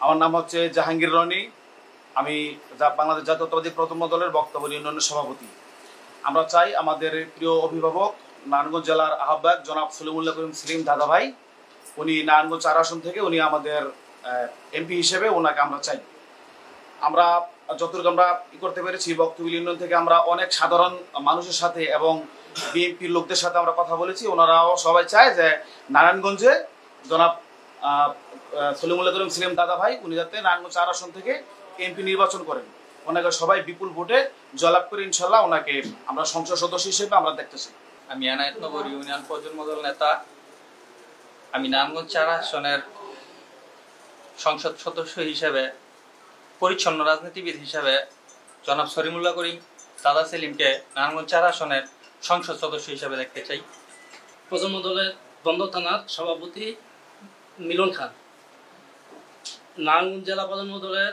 আমার নাম হচ্ছে জাহাঙ্গীর রনি। আমি বাংলাদেশ জাতীয়তাবাদী প্রথম দলের বক্তব্য ইউনিয়নের সভাপতি। আমরা চাই আমাদের প্রিয় অভিভাবক নারায়ণগঞ্জ জেলার আহ্বায়ক জনাব সলিমুল্লাহ করিম সেলিম দাদা ভাই, উনি নারায়ণগঞ্জ 4 আসন থেকে উনি আমাদের এমপি হিসেবে ওনাকে আমরা চাই। আমরা যতটুকু আমরা করতে পেরেছি বক্তব্য ইউনিয়ন থেকে আমরা অনেক সাধারণ মানুষের সাথে এবং বিএনপির লোকদের সাথে আমরা কথা বলেছি। ওনারাও সবাই চায় যে নারায়ণগঞ্জে জনাব সলিমুল্লাহ করিম সেলিম দাদা ভাই উনি যাতে নারায়ণগঞ্জ 4 আসন থেকে এমপি নির্বাচন করেন। ওনাকে সবাই বিপুল ভোটে জয়লাভ করে ইনশাল্লাহ ওনাকে আমরা সংসদ সদস্য হিসেবে আমরা দেখতেছি। আমি এনায়েতনগর ইউনিয়ন প্রজন্ম দল নেতা। আমি নারায়ণগঞ্জ 4 আসনের সংসদ সদস্য হিসেবে, পরিচ্ছন্ন রাজনীতিবিদ হিসেবে জনাব সলিমুল্লাহ করিম দাদা সেলিমকে নারায়ণগঞ্জ 4 আসনের সংসদ সদস্য হিসেবে দেখতে চাই। প্রজন্ম দলের বন্দর থানার সভাপতি মিলন খান। নারায়ণগঞ্জ জেলা প্রজন্ম দলের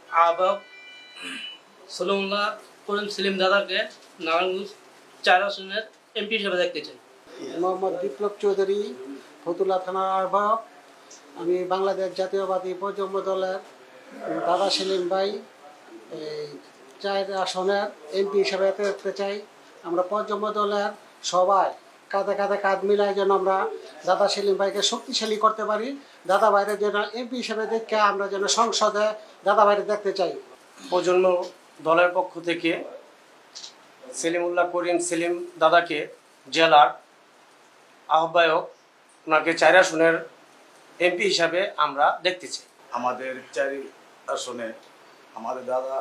আহ্বায়ক সলিমুল্লাহ করিম সেলিম দাদাকে নারায়ণগঞ্জ 4 আসনের এমপি হিসেবে দেখতে চাই। মোহাম্মদ বিপ্লব চৌধুরী, ফতুল্লা থানার আহ্বায়ক। আমি বাংলাদেশ জাতীয়বাদী প্রজন্ম দলের দাদা সেলিম ভাই 4 আসনের এমপি হিসেবে দেখতে চাই। আমরা প্রজন্ম দলের সবাই কাঁধে কাঁধে কাঁধ মিলাই যেন আমরা দাদা সেলিম ভাইকে শক্তিশালী করতে পারি। দাদা ভাইয়ের যেন এমপি হিসেবে দেখে আমরা যেন সংসদে দাদা ভাইরে দেখতে চাই। প্রজন্ম দলের পক্ষ থেকে সলিমুল্লাহ করিম সেলিম দাদাকে জেলার আহ্বায়ক, ওনাকে 4 আসনের এমপি হিসাবে আমরা দেখতে চাই। আমাদের 4 আসনে আমাদের দাদা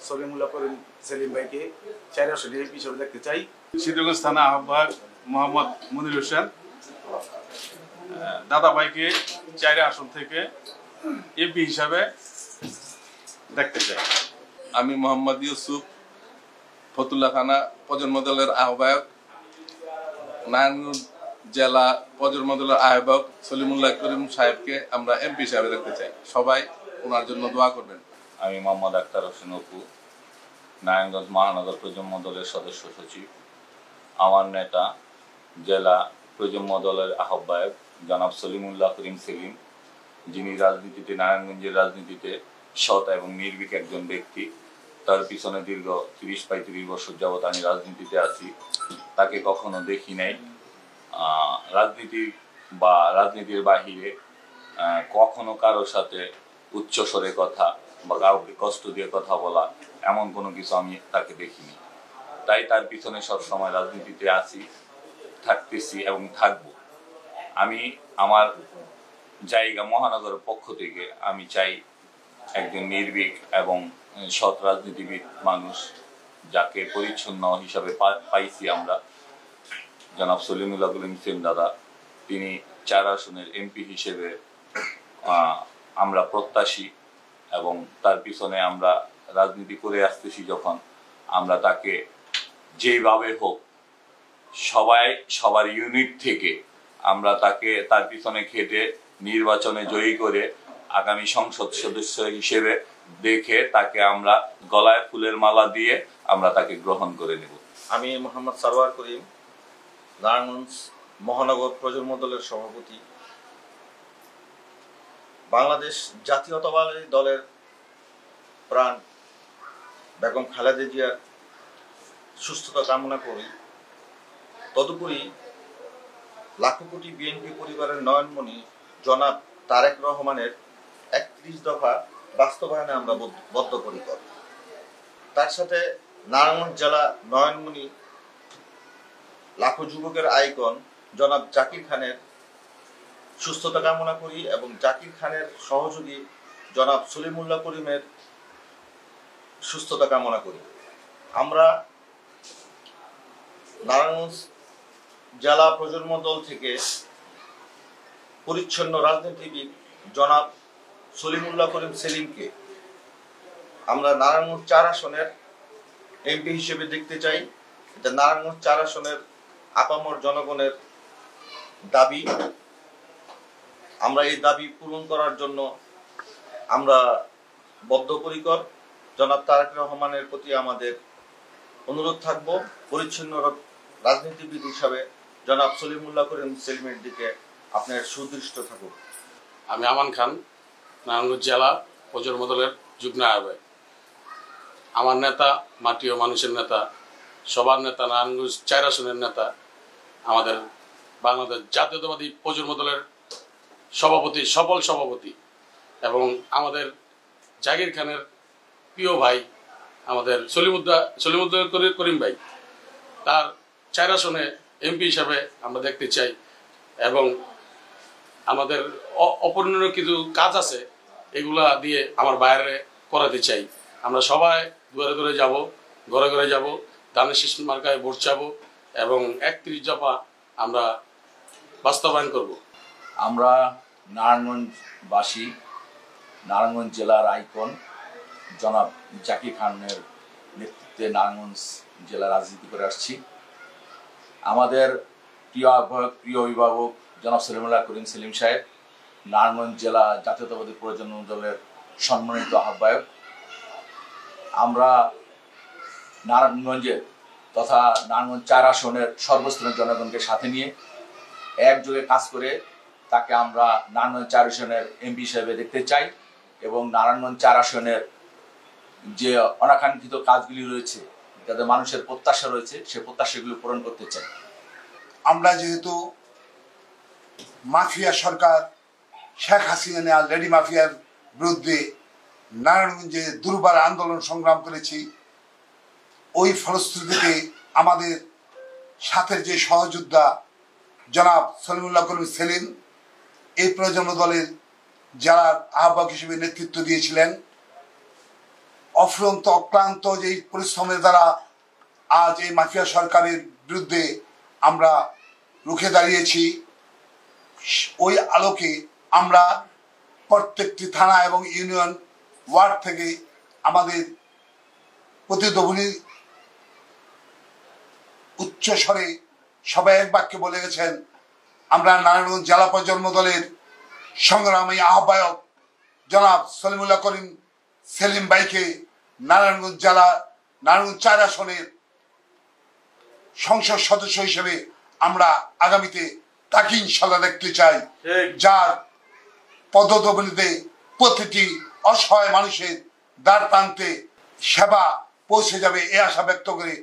সলিমুল্লাহ করিম সেলিম ভাইকে 4 আসনে এমপি হিসেবে দেখতে চাই। সিদ্ধিরগঞ্জ থানা আহ্বায়ক মোহাম্মদ মনির হোসেন, দাদা ভাইকে 4 আসন থেকে এমপি হিসাবে দেখতে চাই। আমি মোহাম্মদ ইউসুফ, ফতুল্লা থানা প্রজন্ম দলের আহ্বায়ক, নারায়ণগঞ্জ জেলা প্রজন্ম দলের আহ্বায়ক সলিমুল্লাহ করিম সাহেবকে আমরা এমপি হিসাবে দেখতে চাই। সবাই ওনার জন্য দোয়া করবেন। আমি মোহাম্মদ আক্তার হোসেন অপু, নারায়ণগঞ্জ মহানগর প্রজন্ম দলের সদস্য সচিব। আমার নেতা জেলা প্রজন্ম দলের আহ্বায়ক জনাব সলিমুল্লাহ করিম সেলিম, যিনি রাজনীতিতে, নারায়ণগঞ্জের রাজনীতিতে সৎ এবং নির্ভীক একজন ব্যক্তি। তার পিছনে দীর্ঘ 30-35 বছর যাবৎ আমি রাজনীতিতে আছি। তাকে কখনো দেখি নাই রাজনীতি বা রাজনীতির বাহিরে কখনো কারোর সাথে উচ্চস্বরে কথা বা কাউকে কষ্ট দিয়ে কথা বলা, এমন কোনো কিছু আমি তাকে দেখিনি। তাই তার পিছনে সবসময় রাজনীতিতে আছি, থাকতেছি এবং থাকব। আমি আমার জায়গা মহানগরের পক্ষ থেকে আমি চাই একজন নির্ভীক এবং সৎ রাজনীতিবিদ মানুষ, যাকে পরিচ্ছন্ন হিসাবে পাইছি আমরা, জনাব সলিমুল্লাহ করিম সেলিম দাদা। তিনি 4 আসনের এমপি হিসেবে আমরা প্রত্যাশী এবং তার পিছনে আমরা রাজনীতি করে আসতেছি। যখন আমরা তাকে যেভাবে হোক সবার ইউনিট থেকে আমরা তাকে তার পিছনে খেটে নির্বাচনে জয়ী করে আগামী সংসদ সদস্য হিসেবে দেখে তাকে আমরা গলায় ফুলের মালা দিয়ে আমরা তাকে গ্রহণ করে নেব। আমি মোহাম্মদ সারওয়ার করিম, নারায়ণগঞ্জ মহানগর প্রজন্ম দলের সভাপতি। বাংলাদেশ জাতীয়তাবাদী দলের প্রাণ বেগম খালেদা জিয়ার সুস্থতা কামনা করি। তদুপরি লাখো কোটি বিএনপি পরিবারের নয়নমণি জনাব তারেক রহমানের 31 দফা বাস্তবায়নে আমরা বদ্ধপরিকর। তার সাথে নারায়ণগঞ্জ জেলা নয়নমণি লাখো যুবকের আইকন জনাব জাকির খানের সুস্থতা কামনা করি এবং জাকির খানের সহযোগী জনাব সলিমুল্লাহ করিমের সুস্থতা কামনা করি। আমরা নারায়ণগঞ্জ জেলা প্রজন্ম দল থেকে পরিচ্ছন্ন রাজনীতিবিদ জনাব সলিমুল্লাহ করিম সেলিমকে আমরা নারায়ণগঞ্জ 4 আসনের এমপি হিসেবে দেখতে চাই। এটা নারায়ণগঞ্জ 4 আসনের আপামর জনগণের দাবি। আমরা এই দাবি পূরণ করার জন্য আমরা বদ্ধপরিকর। জনাব তারেক রহমানের প্রতি আমাদের অনুরোধ থাকব, পরিচ্ছন্ন রাজনীতিবিদ হিসাবে জনাব সলিমুল্লাহ করিম সেলিমের দিকে আপনার সুদৃষ্ট থাকুক। আমি আমান খান, নারায়ণগঞ্জ জেলা প্রজন্ম দলের যুগ্ম আহ্বায়ক। আমার নেতা, মাটি ও মানুষের নেতা, সবার নেতা, নারায়ণগঞ্জ 4 আসনের নেতা, আমাদের বাংলাদেশ জাতীয়তাবাদী প্রজন্ম দলের সভাপতি, সফল সভাপতি এবং আমাদের জাকির খানের প্রিয় ভাই, আমাদের সলিমুদ্দিন করিম ভাই, তার 4 আসনে এমপি হিসাবে আমরা দেখতে চাই এবং আমাদের অপূর্ণ কিছু কাজ আছে, এগুলা দিয়ে আমার বাইরে করাতে চাই। আমরা সবাই দুয়ারে দুয়ারে যাব, ঘরে ঘরে যাব, ধানের শীষ মার্কায় ভোট চাবো এবং 31 দফা আমরা বাস্তবায়ন করব। আমরা নারায়ণগঞ্জবাসী, নারায়ণগঞ্জ জেলার আইকন জনাব জাকির খানের নেতৃত্বে নারায়ণগঞ্জ জেলা রাজনীতি করে আসছি। আমাদের প্রিয় আহ্বায়ক, প্রিয় অভিভাবক জনাব সলিমুল্লাহ করিম সেলিম সাহেব, নারায়ণগঞ্জ জেলা জাতীয়তাবাদী প্রজন্ম দলের সম্মানিত আহ্বায়ক। আমরা নারায়ণগঞ্জের তথা নারায়ণগঞ্জ 4 আসনের সর্বস্তরের জনগণকে সাথে নিয়ে একযোগে কাজ করে তাকে আমরা নারায়ণগঞ্জ 4 আসনের এমপি হিসেবে দেখতে চাই এবং নারায়ণগঞ্জ 4 আসনের যে অনাকাঙ্ক্ষিত কাজগুলি রয়েছে, যাদের মানুষের প্রত্যাশা রয়েছে, সেই প্রত্যাশাগুলো পূরণ করতে চাই। আমরা যেহেতু মাফিয়া সরকার শেখ হাসিনা লেডি মাফিয়ার বিরুদ্ধে নারায়ণগঞ্জে দুর্বার আন্দোলন সংগ্রাম করেছি, ওই ফলশ্রুতিতে আমাদের সাথে যে সহযোদ্ধা জনাব সলিমুল্লাহ করিম সেলিম এই প্রজন্ম দলের জেলার আহ্বায়ক হিসেবে নেতৃত্ব দিয়েছিলেন। অফুরন্ত অক্লান্ত যে পরিশ্রমের দ্বারা আজ এই মাফিয়া সরকারের বিরুদ্ধে আমরা রুখে দাঁড়িয়েছি। ওই আলোকে আমরা প্রত্যেকটি থানা এবং ইউনিয়ন ওয়ার্ড থেকে আমাদের প্রতিধ্বনি উচ্চ স্বরে সবাই এক বাক্যে বলে গেছেন, আমরা নারায়ণগঞ্জ জেলা প্রজন্ম দলের সংগ্রামী আহ্বায়ক জনাব সলিমুল্লাহ করিম সেলিম ভাইকে নারায়ণগঞ্জ জেলা নারায়ণগঞ্জ 4 আসনের সংসদ সদস্য হিসেবে আমরা আগামীতে তাকে ইনশাল্লাহ দেখতে চাই, যার পদধ্বনিতে প্রতিটি অসহায় মানুষের দ্বার প্রান্তে সেবা পৌঁছে যাবে, এ আশা ব্যক্ত করে